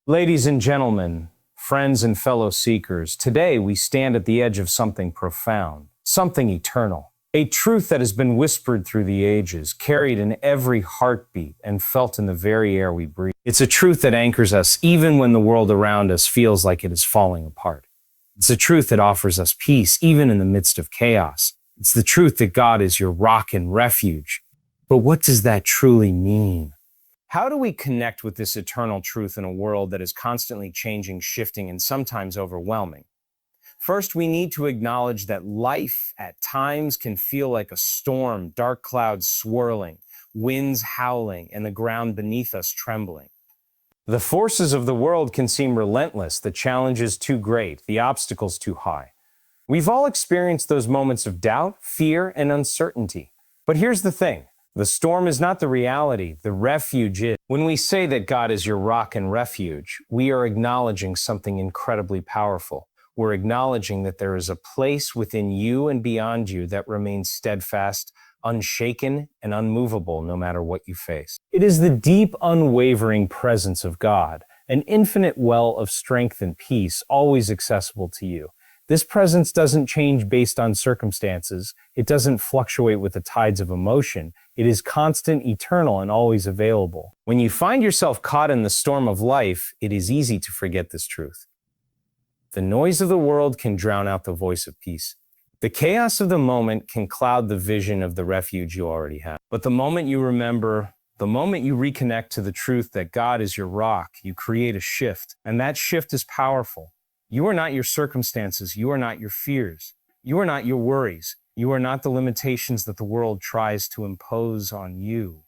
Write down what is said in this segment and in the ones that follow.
Ladies and gentlemen, friends and fellow seekers, today we stand at the edge of something profound, something eternal, a truth that has been whispered through the ages, carried in every heartbeat, and felt in the very air we breathe. It's a truth that anchors us even when the world around us feels like it is falling apart. It's a truth that offers us peace even in the midst of chaos. It's the truth that God is your rock and refuge. But what does that truly mean? How do we connect with this eternal truth in a world that is constantly changing, shifting, and sometimes overwhelming? First, we need to acknowledge that life at times can feel like a storm, dark clouds swirling, winds howling, and the ground beneath us trembling. The forces of the world can seem relentless, the challenges too great, the obstacles too high. We've all experienced those moments of doubt, fear, and uncertainty. But here's the thing. The storm is not the reality, the refuge is. When we say that God is your rock and refuge, we are acknowledging something incredibly powerful. We're acknowledging that there is a place within you and beyond you that remains steadfast, unshaken, and unmovable no matter what you face. It is the deep, unwavering presence of God, an infinite well of strength and peace, always accessible to you. This presence doesn't change based on circumstances. It doesn't fluctuate with the tides of emotion. It is constant, eternal, and always available. When you find yourself caught in the storm of life, it is easy to forget this truth. The noise of the world can drown out the voice of peace. The chaos of the moment can cloud the vision of the refuge you already have. But the moment you remember, the moment you reconnect to the truth that God is your rock, you create a shift, and that shift is powerful. You are not your circumstances. You are not your fears. You are not your worries. You are not the limitations that the world tries to impose on you.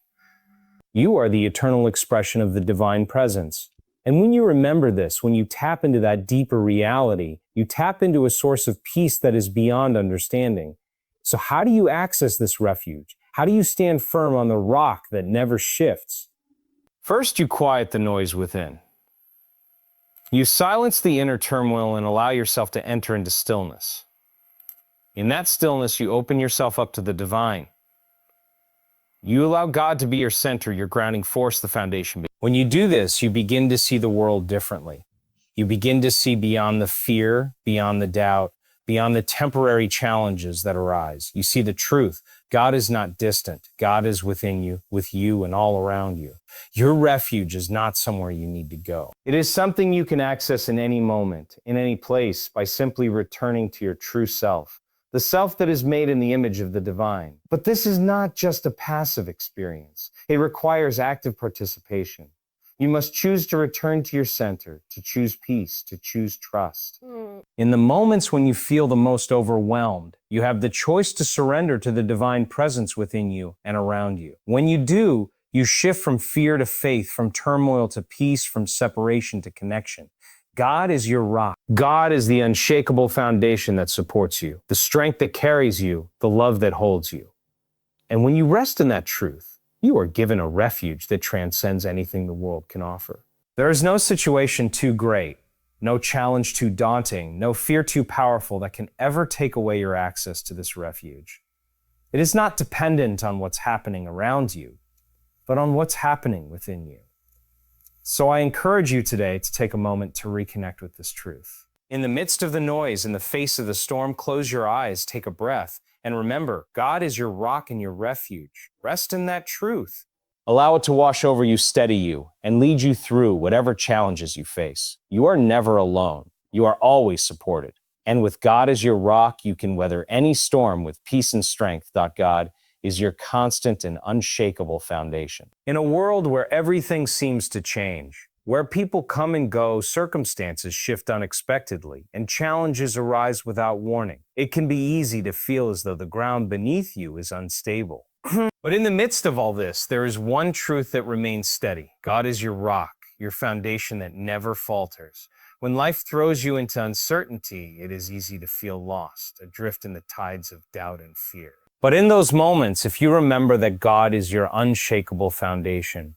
You are the eternal expression of the divine presence. And when you remember this, when you tap into that deeper reality, you tap into a source of peace that is beyond understanding. So how do you access this refuge? How do you stand firm on the rock that never shifts? First, you quiet the noise within. You silence the inner turmoil and allow yourself to enter into stillness. In that stillness, you open yourself up to the divine. You allow God to be your center, your grounding force, the foundation. When you do this, you begin to see the world differently. You begin to see beyond the fear, beyond the doubt, beyond the temporary challenges that arise. You see the truth. God is not distant. God is within you, with you, and all around you. Your refuge is not somewhere you need to go. It is something you can access in any moment, in any place, by simply returning to your true self, the self that is made in the image of the divine. But this is not just a passive experience. It requires active participation. You must choose to return to your center, to choose peace, to choose trust. In the moments when you feel the most overwhelmed, you have the choice to surrender to the divine presence within you and around you. When you do, you shift from fear to faith, from turmoil to peace, from separation to connection. God is your rock. God is the unshakable foundation that supports you, the strength that carries you, the love that holds you. And when you rest in that truth, you are given a refuge that transcends anything the world can offer. There is no situation too great, no challenge too daunting, no fear too powerful that can ever take away your access to this refuge. It is not dependent on what's happening around you, but on what's happening within you. So I encourage you today to take a moment to reconnect with this truth. In the midst of the noise, in the face of the storm, close your eyes, take a breath, and remember, God is your rock and your refuge. Rest in that truth. Allow it to wash over you, steady you, and lead you through whatever challenges you face. You are never alone. You are always supported. And with God as your rock, you can weather any storm with peace and strength. God is your constant and unshakable foundation. In a world where everything seems to change, where people come and go, circumstances shift unexpectedly, and challenges arise without warning, it can be easy to feel as though the ground beneath you is unstable. But in the midst of all this, there is one truth that remains steady. God is your rock, your foundation that never falters. When life throws you into uncertainty, it is easy to feel lost, adrift in the tides of doubt and fear. But in those moments, if you remember that God is your unshakable foundation,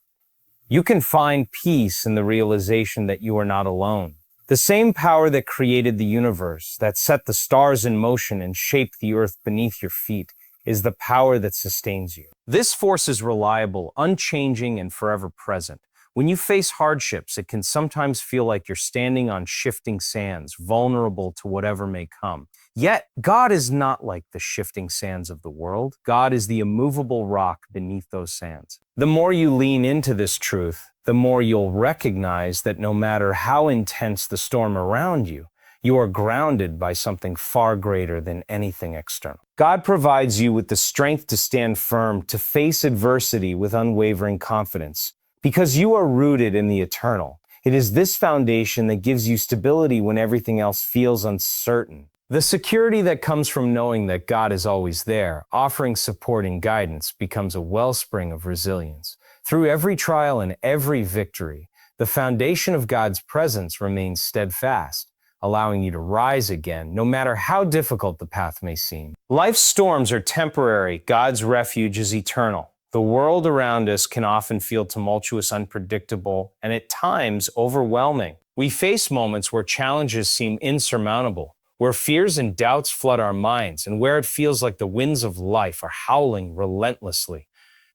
you can find peace in the realization that you are not alone. The same power that created the universe, that set the stars in motion and shaped the earth beneath your feet, is the power that sustains you. This force is reliable, unchanging, and forever present. When you face hardships, it can sometimes feel like you're standing on shifting sands, vulnerable to whatever may come. Yet, God is not like the shifting sands of the world. God is the immovable rock beneath those sands. The more you lean into this truth, the more you'll recognize that no matter how intense the storm around you, you are grounded by something far greater than anything external. God provides you with the strength to stand firm, to face adversity with unwavering confidence, because you are rooted in the eternal. It is this foundation that gives you stability when everything else feels uncertain. The security that comes from knowing that God is always there, offering support and guidance, becomes a wellspring of resilience. Through every trial and every victory, the foundation of God's presence remains steadfast, allowing you to rise again, no matter how difficult the path may seem. Life's storms are temporary. God's refuge is eternal. The world around us can often feel tumultuous, unpredictable, and at times overwhelming. We face moments where challenges seem insurmountable, where fears and doubts flood our minds, and where it feels like the winds of life are howling relentlessly.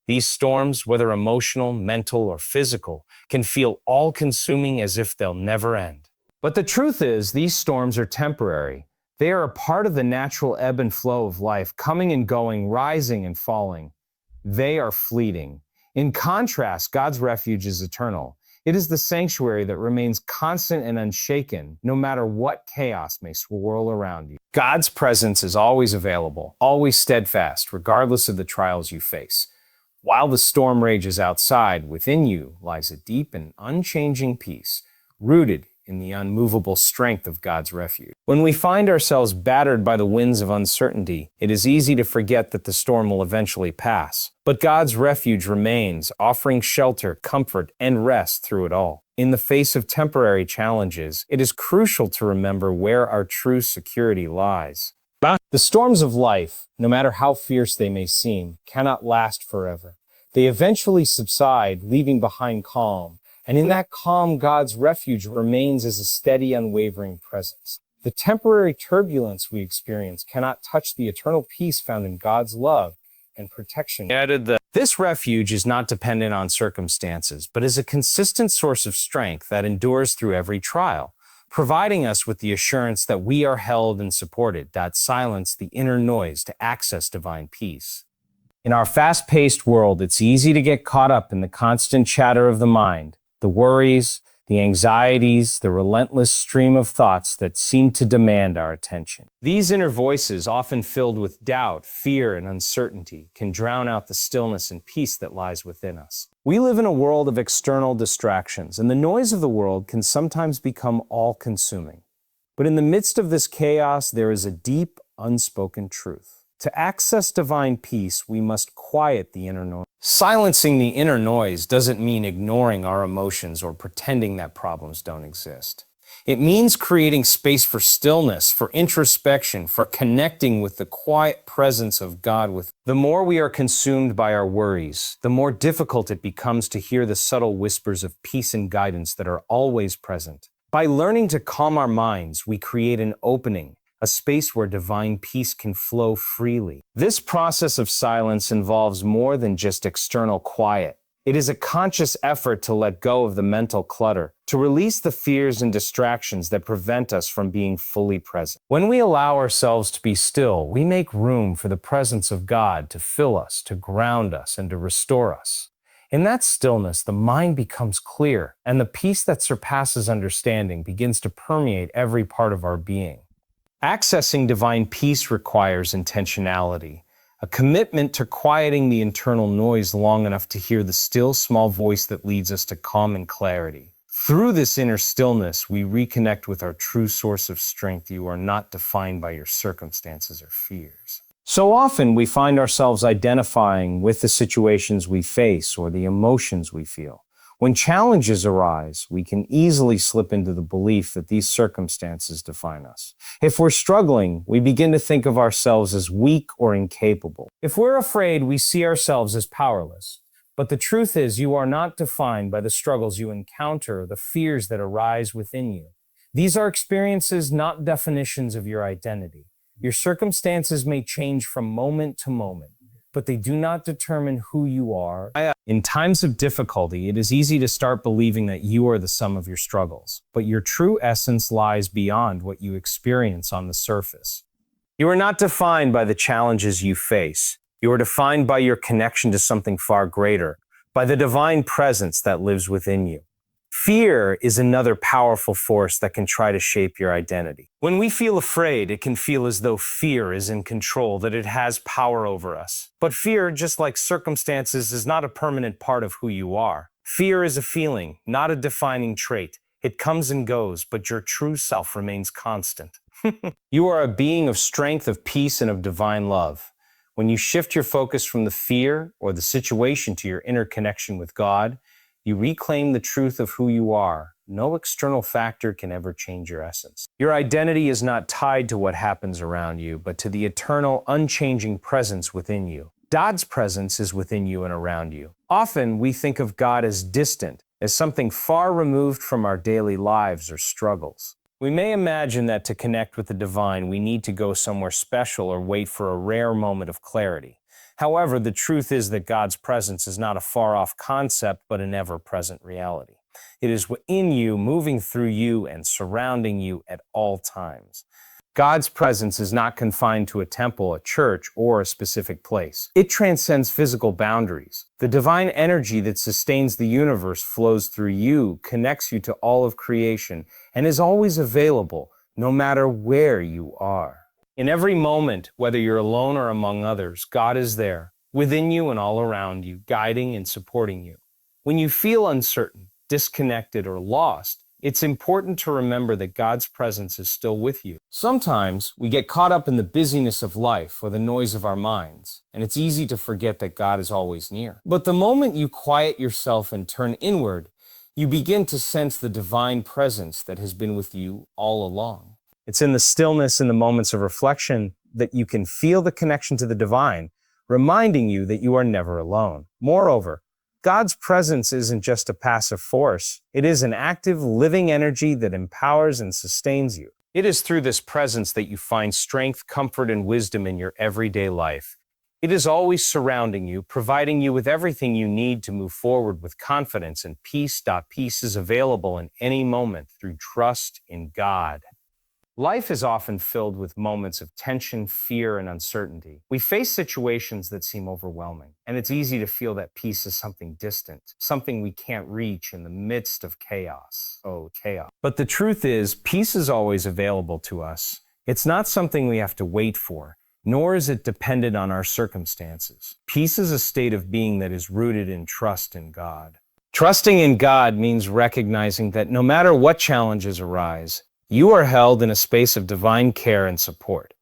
These storms, whether emotional, mental, or physical, can feel all-consuming, as if they'll never end. But the truth is, these storms are temporary. They are a part of the natural ebb and flow of life, coming and going, rising and falling. They are fleeting. In contrast, God's refuge is eternal. It is the sanctuary that remains constant and unshaken, no matter what chaos may swirl around you. God's presence is always available, always steadfast, regardless of the trials you face. While the storm rages outside, within you lies a deep and unchanging peace, rooted in the unmovable strength of God's refuge. When we find ourselves battered by the winds of uncertainty, it is easy to forget that the storm will eventually pass. But God's refuge remains, offering shelter, comfort, and rest through it all. In the face of temporary challenges, it is crucial to remember where our true security lies. The storms of life, no matter how fierce they may seem, cannot last forever. They eventually subside, leaving behind calm. And in that calm, God's refuge remains as a steady, unwavering presence. The temporary turbulence we experience cannot touch the eternal peace found in God's love and protection. This refuge is not dependent on circumstances, but is a consistent source of strength that endures through every trial, providing us with the assurance that we are held and supported, that silence the inner noise to access divine peace. In our fast-paced world, it's easy to get caught up in the constant chatter of the mind, the worries, the anxieties, the relentless stream of thoughts that seem to demand our attention. These inner voices, often filled with doubt, fear, and uncertainty, can drown out the stillness and peace that lies within us. We live in a world of external distractions, and the noise of the world can sometimes become all-consuming. But in the midst of this chaos, there is a deep, unspoken truth. To access divine peace, we must quiet the inner noise. Silencing the inner noise doesn't mean ignoring our emotions or pretending that problems don't exist. It means creating space for stillness, for introspection, for connecting with the quiet presence of God. The more we are consumed by our worries, the more difficult it becomes to hear the subtle whispers of peace and guidance that are always present. By learning to calm our minds, we create an opening, a space where divine peace can flow freely. This process of silence involves more than just external quiet. It is a conscious effort to let go of the mental clutter, to release the fears and distractions that prevent us from being fully present. When we allow ourselves to be still, we make room for the presence of God to fill us, to ground us, and to restore us. In that stillness, the mind becomes clear, and the peace that surpasses understanding begins to permeate every part of our being. Accessing divine peace requires intentionality, a commitment to quieting the internal noise long enough to hear the still, small voice that leads us to calm and clarity. Through this inner stillness, we reconnect with our true source of strength. You are not defined by your circumstances or fears. So often, we find ourselves identifying with the situations we face or the emotions we feel. When challenges arise, we can easily slip into the belief that these circumstances define us. If we're struggling, we begin to think of ourselves as weak or incapable. If we're afraid, we see ourselves as powerless. But the truth is, you are not defined by the struggles you encounter or the fears that arise within you. These are experiences, not definitions of your identity. Your circumstances may change from moment to moment, but they do not determine who you are. In times of difficulty, it is easy to start believing that you are the sum of your struggles, but your true essence lies beyond what you experience on the surface. You are not defined by the challenges you face. You are defined by your connection to something far greater, by the divine presence that lives within you. Fear is another powerful force that can try to shape your identity. When we feel afraid, it can feel as though fear is in control, that it has power over us. But fear, just like circumstances, is not a permanent part of who you are. Fear is a feeling, not a defining trait. It comes and goes, but your true self remains constant. You are a being of strength, of peace, and of divine love. When you shift your focus from the fear or the situation to your inner connection with God, you reclaim the truth of who you are. No external factor can ever change your essence. Your identity is not tied to what happens around you, but to the eternal, unchanging presence within you. God's presence is within you and around you. Often, we think of God as distant, as something far removed from our daily lives or struggles. We may imagine that to connect with the divine, we need to go somewhere special or wait for a rare moment of clarity. However, the truth is that God's presence is not a far-off concept, but an ever-present reality. It is within you, moving through you, and surrounding you at all times. God's presence is not confined to a temple, a church, or a specific place. It transcends physical boundaries. The divine energy that sustains the universe flows through you, connects you to all of creation, and is always available, no matter where you are. In every moment, whether you're alone or among others, God is there, within you and all around you, guiding and supporting you. When you feel uncertain, disconnected, or lost, it's important to remember that God's presence is still with you. Sometimes we get caught up in the busyness of life or the noise of our minds, and it's easy to forget that God is always near. But the moment you quiet yourself and turn inward, you begin to sense the divine presence that has been with you all along. It's in the stillness, in the moments of reflection, that you can feel the connection to the divine, reminding you that you are never alone. Moreover, God's presence isn't just a passive force. It is an active, living energy that empowers and sustains you. It is through this presence that you find strength, comfort, and wisdom in your everyday life. It is always surrounding you, providing you with everything you need to move forward with confidence and peace. Peace is available in any moment through trust in God. Life is often filled with moments of tension, fear, and uncertainty. We face situations that seem overwhelming, and it's easy to feel that peace is something distant, something we can't reach in the midst of chaos. Oh, chaos. But the truth is, peace is always available to us. It's not something we have to wait for, nor is it dependent on our circumstances. Peace is a state of being that is rooted in trust in God. Trusting in God means recognizing that no matter what challenges arise, you are held in a space of divine care and support.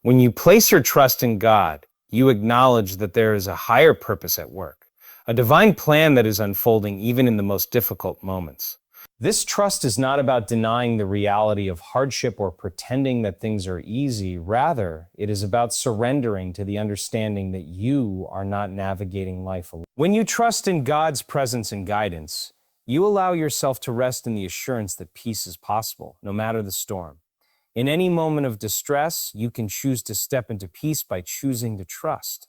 When you place your trust in God, you acknowledge that there is a higher purpose at work, a divine plan that is unfolding even in the most difficult moments. This trust is not about denying the reality of hardship or pretending that things are easy. Rather, it is about surrendering to the understanding that you are not navigating life alone. When you trust in God's presence and guidance, you allow yourself to rest in the assurance that peace is possible, no matter the storm. In any moment of distress, you can choose to step into peace by choosing to trust.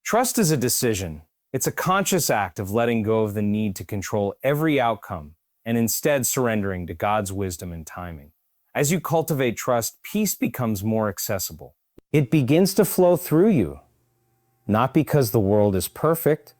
Trust is a decision. It's a conscious act of letting go of the need to control every outcome and instead surrendering to God's wisdom and timing. As you cultivate trust, peace becomes more accessible. It begins to flow through you, not because the world is perfect,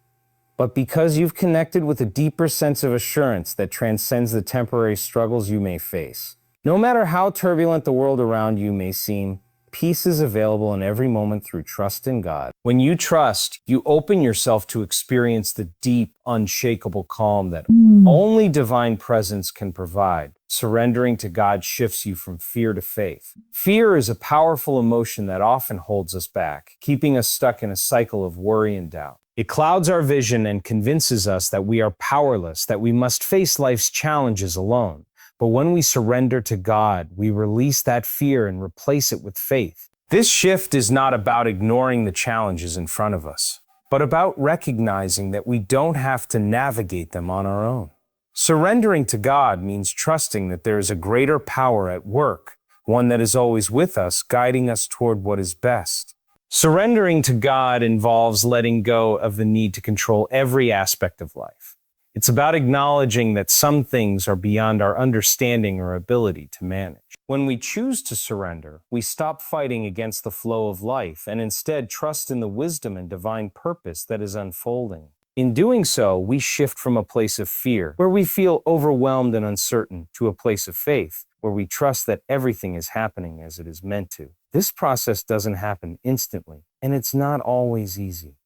but because you've connected with a deeper sense of assurance that transcends the temporary struggles you may face. No matter how turbulent the world around you may seem, peace is available in every moment through trust in God. When you trust, you open yourself to experience the deep, unshakable calm that only divine presence can provide. Surrendering to God shifts you from fear to faith. Fear is a powerful emotion that often holds us back, keeping us stuck in a cycle of worry and doubt. It clouds our vision and convinces us that we are powerless, that we must face life's challenges alone. But when we surrender to God, we release that fear and replace it with faith. This shift is not about ignoring the challenges in front of us, but about recognizing that we don't have to navigate them on our own. Surrendering to God means trusting that there is a greater power at work, one that is always with us, guiding us toward what is best. Surrendering to God involves letting go of the need to control every aspect of life. It's about acknowledging that some things are beyond our understanding or ability to manage. When we choose to surrender, we stop fighting against the flow of life and instead trust in the wisdom and divine purpose that is unfolding. In doing so, we shift from a place of fear, where we feel overwhelmed and uncertain, to a place of faith, where we trust that everything is happening as it is meant to. This process doesn't happen instantly, and it's not always easy.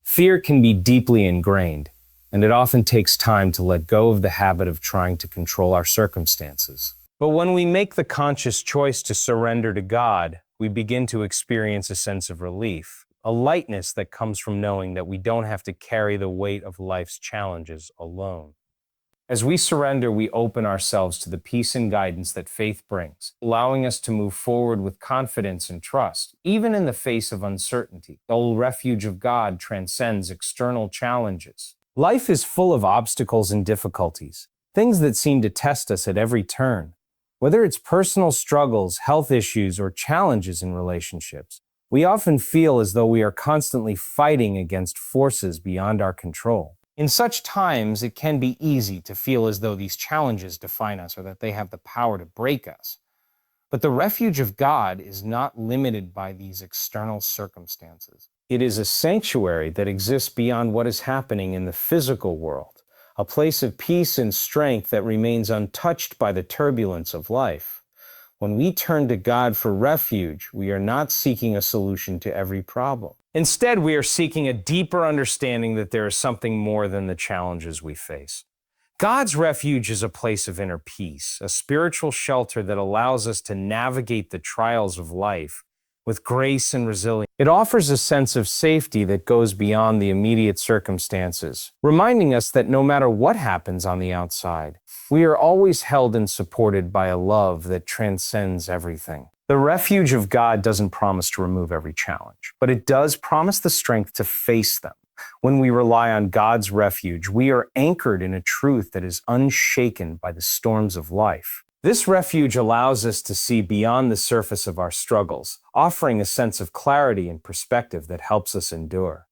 Fear can be deeply ingrained, and it often takes time to let go of the habit of trying to control our circumstances. But when we make the conscious choice to surrender to God, we begin to experience a sense of relief, a lightness that comes from knowing that we don't have to carry the weight of life's challenges alone. As we surrender, we open ourselves to the peace and guidance that faith brings, allowing us to move forward with confidence and trust, even in the face of uncertainty. The refuge of God transcends external challenges. Life is full of obstacles and difficulties, things that seem to test us at every turn. Whether it's personal struggles, health issues, or challenges in relationships, we often feel as though we are constantly fighting against forces beyond our control. In such times, it can be easy to feel as though these challenges define us or that they have the power to break us. But the refuge of God is not limited by these external circumstances. It is a sanctuary that exists beyond what is happening in the physical world, a place of peace and strength that remains untouched by the turbulence of life. When we turn to God for refuge, we are not seeking a solution to every problem. Instead, we are seeking a deeper understanding that there is something more than the challenges we face. God's refuge is a place of inner peace, a spiritual shelter that allows us to navigate the trials of life with grace and resilience. It offers a sense of safety that goes beyond the immediate circumstances, reminding us that no matter what happens on the outside, we are always held and supported by a love that transcends everything. The refuge of God doesn't promise to remove every challenge, but it does promise the strength to face them. When we rely on God's refuge, we are anchored in a truth that is unshaken by the storms of life. This refuge allows us to see beyond the surface of our struggles, offering a sense of clarity and perspective that helps us endure.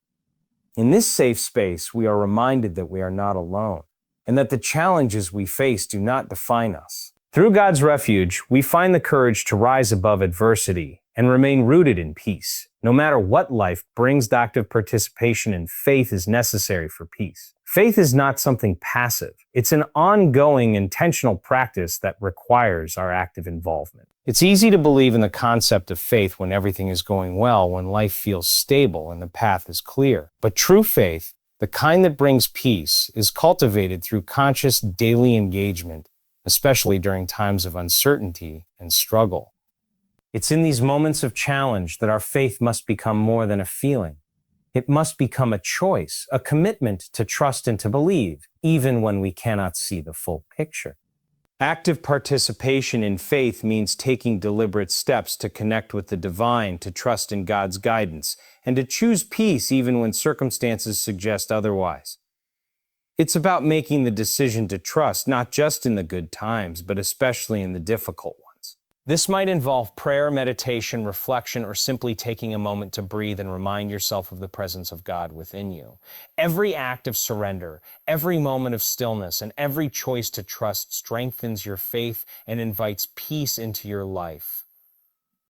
In this safe space, we are reminded that we are not alone, and that the challenges we face do not define us. Through God's refuge, we find the courage to rise above adversity and remain rooted in peace. No matter what life brings, active participation in faith is necessary for peace. Faith is not something passive. It's an ongoing, intentional practice that requires our active involvement. It's easy to believe in the concept of faith when everything is going well, when life feels stable and the path is clear. But true faith, the kind that brings peace, is cultivated through conscious daily engagement, especially during times of uncertainty and struggle. It's in these moments of challenge that our faith must become more than a feeling. It must become a choice, a commitment to trust and to believe, even when we cannot see the full picture. Active participation in faith means taking deliberate steps to connect with the divine, to trust in God's guidance, and to choose peace even when circumstances suggest otherwise. It's about making the decision to trust not just in the good times, but especially in the difficult ones. This might involve prayer, meditation, reflection, or simply taking a moment to breathe and remind yourself of the presence of God within you. Every act of surrender, every moment of stillness, and every choice to trust strengthens your faith and invites peace into your life.